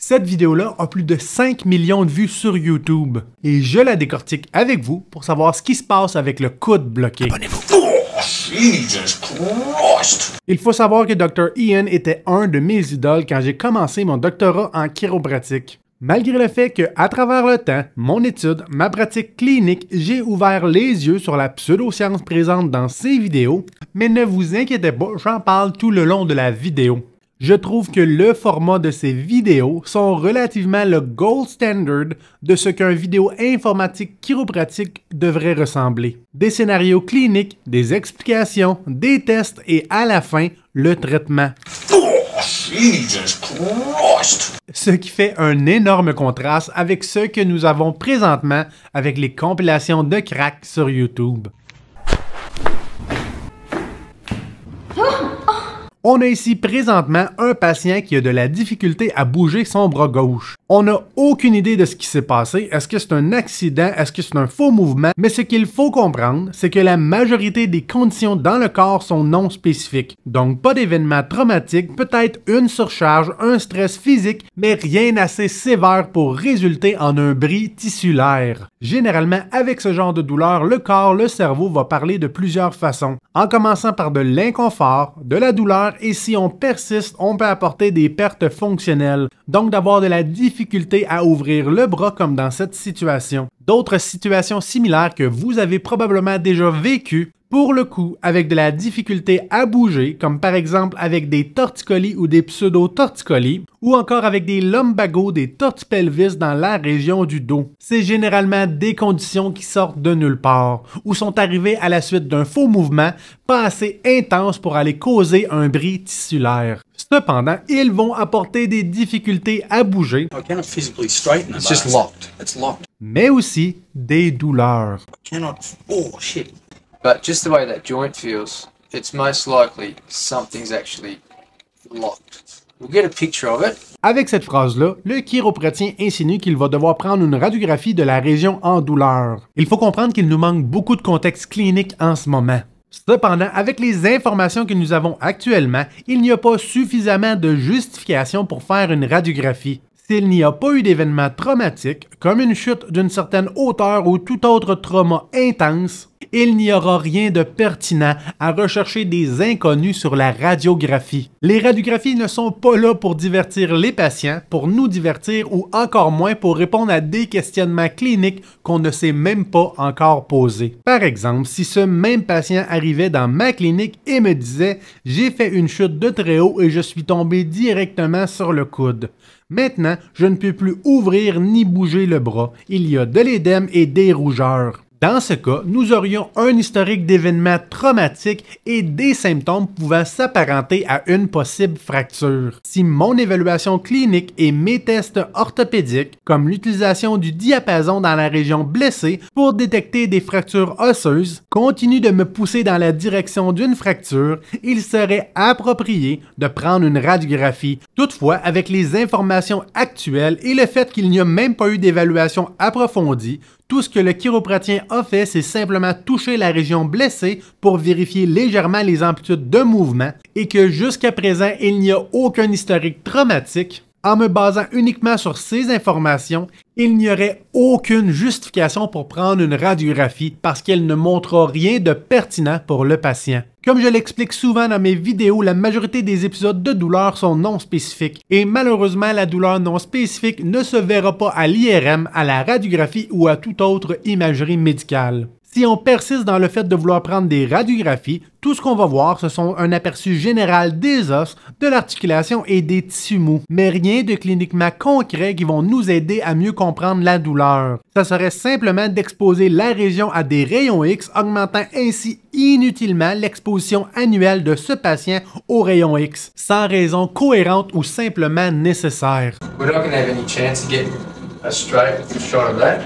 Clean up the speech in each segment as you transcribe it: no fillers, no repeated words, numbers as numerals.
Cette vidéo-là a plus de 5 millions de vues sur YouTube et je la décortique avec vous pour savoir ce qui se passe avec le coude bloqué. Abonnez-vous! Oh, Jesus Christ! Il faut savoir que Dr. Ian était un de mes idoles quand j'ai commencé mon doctorat en chiropratique. Malgré le fait que, à travers le temps, mon étude, ma pratique clinique, j'ai ouvert les yeux sur la pseudoscience présente dans ces vidéos, mais ne vous inquiétez pas, j'en parle tout le long de la vidéo. Je trouve que le format de ces vidéos sont relativement le gold standard de ce qu'un vidéo informatique chiropratique devrait ressembler. Des scénarios cliniques, des explications, des tests et à la fin, le traitement. Jesus Christ! Ce qui fait un énorme contraste avec ce que nous avons présentement avec les compilations de crack sur YouTube. On a ici présentement un patient qui a de la difficulté à bouger son bras gauche. On n'a aucune idée de ce qui s'est passé. Est-ce que c'est un accident? Est-ce que c'est un faux mouvement? Mais ce qu'il faut comprendre, c'est que la majorité des conditions dans le corps sont non spécifiques. Donc pas d'événement traumatique, peut-être une surcharge, un stress physique, mais rien assez sévère pour résulter en un bris tissulaire. Généralement, avec ce genre de douleur, le corps, le cerveau va parler de plusieurs façons. En commençant par de l'inconfort, de la douleur, et si on persiste, on peut apporter des pertes fonctionnelles, donc d'avoir de la difficulté à ouvrir le bras comme dans cette situation. D'autres situations similaires que vous avez probablement déjà vécues, pour le coup, avec de la difficulté à bouger, comme par exemple avec des torticolis ou des pseudo-torticolis, ou encore avec des lumbagos, des tortipelvis dans la région du dos. C'est généralement des conditions qui sortent de nulle part, ou sont arrivées à la suite d'un faux mouvement pas assez intense pour aller causer un bris tissulaire. Cependant, ils vont apporter des difficultés à bouger, mais aussi des douleurs. But just the way that joint feels, it's most likely something's actually locked. We'll get a picture of it. Avec cette phrase-là, le chiropratien insinue qu'il va devoir prendre une radiographie de la région en douleur. Il faut comprendre qu'il nous manque beaucoup de contexte clinique en ce moment. Cependant, avec les informations que nous avons actuellement, il n'y a pas suffisamment de justification pour faire une radiographie. S'il n'y a pas eu d'événement traumatique, comme une chute d'une certaine hauteur ou tout autre trauma intense, il n'y aura rien de pertinent à rechercher des inconnus sur la radiographie. Les radiographies ne sont pas là pour divertir les patients, pour nous divertir ou encore moins pour répondre à des questionnements cliniques qu'on ne s'est même pas encore posés. Par exemple, si ce même patient arrivait dans ma clinique et me disait « J'ai fait une chute de très haut et je suis tombé directement sur le coude ». Maintenant, je ne peux plus ouvrir ni bouger le bras. Il y a de l'édème et des rougeurs. Dans ce cas, nous aurions un historique d'événements traumatiques et des symptômes pouvant s'apparenter à une possible fracture. Si mon évaluation clinique et mes tests orthopédiques, comme l'utilisation du diapason dans la région blessée pour détecter des fractures osseuses, continuent de me pousser dans la direction d'une fracture, il serait approprié de prendre une radiographie. Toutefois, avec les informations actuelles et le fait qu'il n'y a même pas eu d'évaluation approfondie, tout ce que le chiropratien a fait, c'est simplement toucher la région blessée pour vérifier légèrement les amplitudes de mouvement et que jusqu'à présent, il n'y a aucun historique traumatique. En me basant uniquement sur ces informations, il n'y aurait aucune justification pour prendre une radiographie parce qu'elle ne montrera rien de pertinent pour le patient. Comme je l'explique souvent dans mes vidéos, la majorité des épisodes de douleur sont non spécifiques et malheureusement la douleur non spécifique ne se verra pas à l'IRM, à la radiographie ou à toute autre imagerie médicale. Si on persiste dans le fait de vouloir prendre des radiographies, tout ce qu'on va voir, ce sont un aperçu général des os, de l'articulation et des tissus mous, mais rien de cliniquement concret qui vont nous aider à mieux comprendre la douleur. Ça serait simplement d'exposer la région à des rayons X, augmentant ainsi inutilement l'exposition annuelle de ce patient aux rayons X, sans raison cohérente ou simplement nécessaire. We're not going to have any chance of getting a straight shot of that.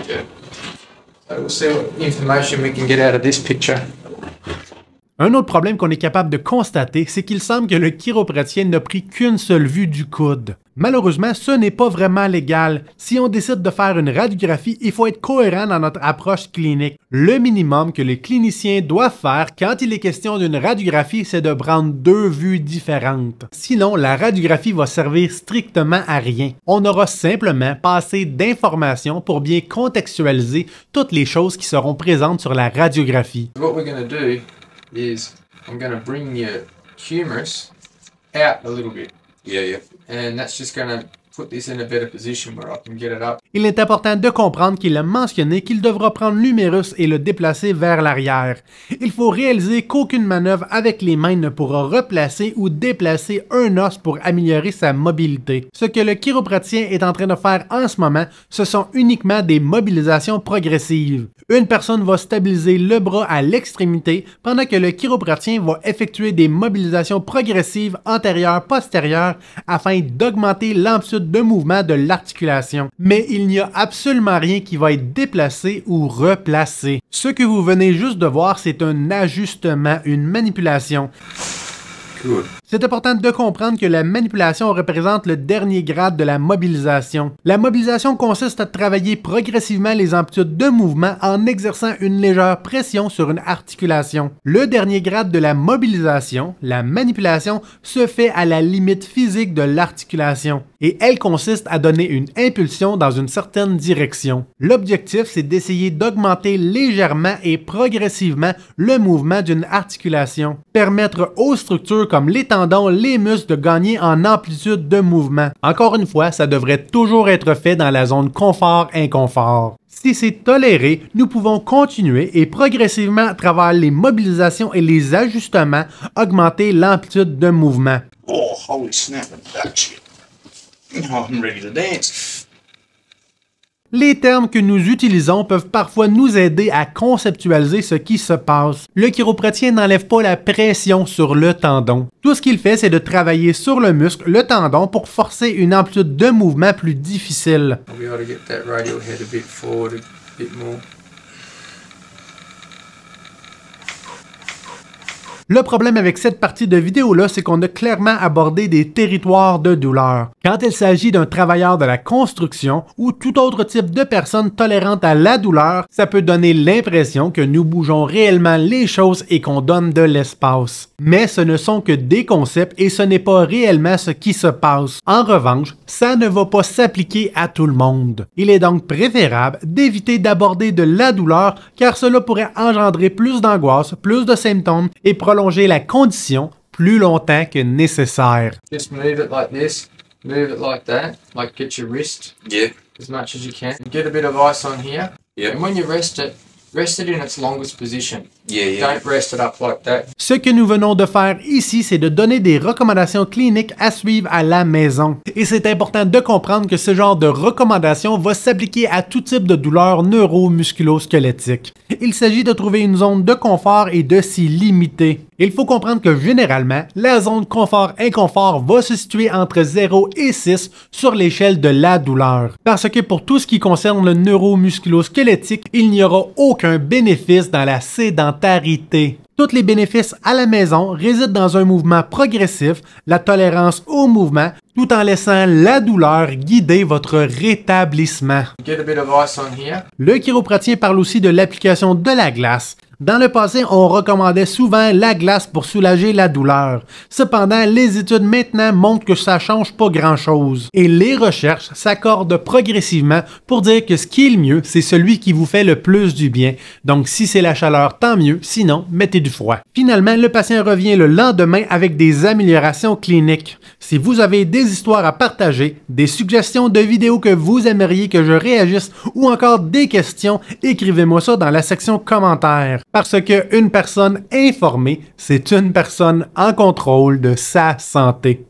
Yeah. So we'll see what information we can get out of this picture. Un autre problème qu'on est capable de constater, c'est qu'il semble que le chiropratien n'a pris qu'une seule vue du coude. Malheureusement, ce n'est pas vraiment légal. Si on décide de faire une radiographie, il faut être cohérent dans notre approche clinique. Le minimum que les cliniciens doivent faire quand il est question d'une radiographie, c'est de prendre deux vues différentes. Sinon, la radiographie va servir strictement à rien. On aura simplement pas assez d'informations pour bien contextualiser toutes les choses qui seront présentes sur la radiographie. What we're going to do is I'm going to bring your humerus out a little bit. Yeah. And that's just going to put this in a better position where I can get it up. Il est important de comprendre qu'il a mentionné qu'il devra prendre l'humérus et le déplacer vers l'arrière. Il faut réaliser qu'aucune manœuvre avec les mains ne pourra replacer ou déplacer un os pour améliorer sa mobilité. Ce que le chiropratien est en train de faire en ce moment, ce sont uniquement des mobilisations progressives. Une personne va stabiliser le bras à l'extrémité pendant que le chiropratien va effectuer des mobilisations progressives antérieures-postérieures afin d'augmenter l'amplitude de mouvement de l'articulation. Mais il n'y a absolument rien qui va être déplacé ou replacé. Ce que vous venez juste de voir, c'est un ajustement, une manipulation. Good. C'est important de comprendre que la manipulation représente le dernier grade de la mobilisation. La mobilisation consiste à travailler progressivement les amplitudes de mouvement en exerçant une légère pression sur une articulation. Le dernier grade de la mobilisation, la manipulation, se fait à la limite physique de l'articulation et elle consiste à donner une impulsion dans une certaine direction. L'objectif, c'est d'essayer d'augmenter légèrement et progressivement le mouvement d'une articulation, permettre aux structures comme les tendons, les muscles de gagner en amplitude de mouvement. Encore une fois, ça devrait toujours être fait dans la zone confort-inconfort. Si c'est toléré, nous pouvons continuer et progressivement à travers les mobilisations et les ajustements, augmenter l'amplitude de mouvement. Oh, holy snap and that shit. Oh, I'm ready to dance. Les termes que nous utilisons peuvent parfois nous aider à conceptualiser ce qui se passe. Le chiropratien n'enlève pas la pression sur le tendon. Tout ce qu'il fait, c'est de travailler sur le muscle, le tendon, pour forcer une amplitude de mouvement plus difficile. I'll be able to get that radial head a bit forward a bit more. Le problème avec cette partie de vidéo-là, c'est qu'on a clairement abordé des territoires de douleur. Quand il s'agit d'un travailleur de la construction ou tout autre type de personne tolérante à la douleur, ça peut donner l'impression que nous bougeons réellement les choses et qu'on donne de l'espace. Mais ce ne sont que des concepts et ce n'est pas réellement ce qui se passe. En revanche, ça ne va pas s'appliquer à tout le monde. Il est donc préférable d'éviter d'aborder de la douleur car cela pourrait engendrer plus d'angoisse, plus de symptômes et prolonger la condition plus longtemps que nécessaire. Just move it like this, move it like that, like get your wrist Yeah. as much as you can. Get a bit of ice on here. Yeah. And when you rest it in its longest position. Yeah. Don't rest it up like that. Ce que nous venons de faire ici, c'est de donner des recommandations cliniques à suivre à la maison. Et c'est important de comprendre que ce genre de recommandations va s'appliquer à tout type de douleur neuro-musculo-squelettique. Il s'agit de trouver une zone de confort et de s'y limiter. Il faut comprendre que généralement, la zone confort-inconfort va se situer entre 0 et 6 sur l'échelle de la douleur. Parce que pour tout ce qui concerne le neuro-musculo-squelettique, il n'y aura aucun bénéfice dans la sédentarité. Tous les bénéfices à la maison résident dans un mouvement progressif, la tolérance au mouvement, tout en laissant la douleur guider votre rétablissement. Get a bit of ice on here. Le chiropratien parle aussi de l'application de la glace. Dans le passé, on recommandait souvent la glace pour soulager la douleur. Cependant, les études maintenant montrent que ça change pas grand-chose. Et les recherches s'accordent progressivement pour dire que ce qui est le mieux, c'est celui qui vous fait le plus du bien. Donc si c'est la chaleur, tant mieux, sinon, mettez du froid. Finalement, le patient revient le lendemain avec des améliorations cliniques. Si vous avez des histoires à partager, des suggestions de vidéos que vous aimeriez que je réagisse ou encore des questions, écrivez-moi ça dans la section commentaires. Parce qu'une personne informée, c'est une personne en contrôle de sa santé.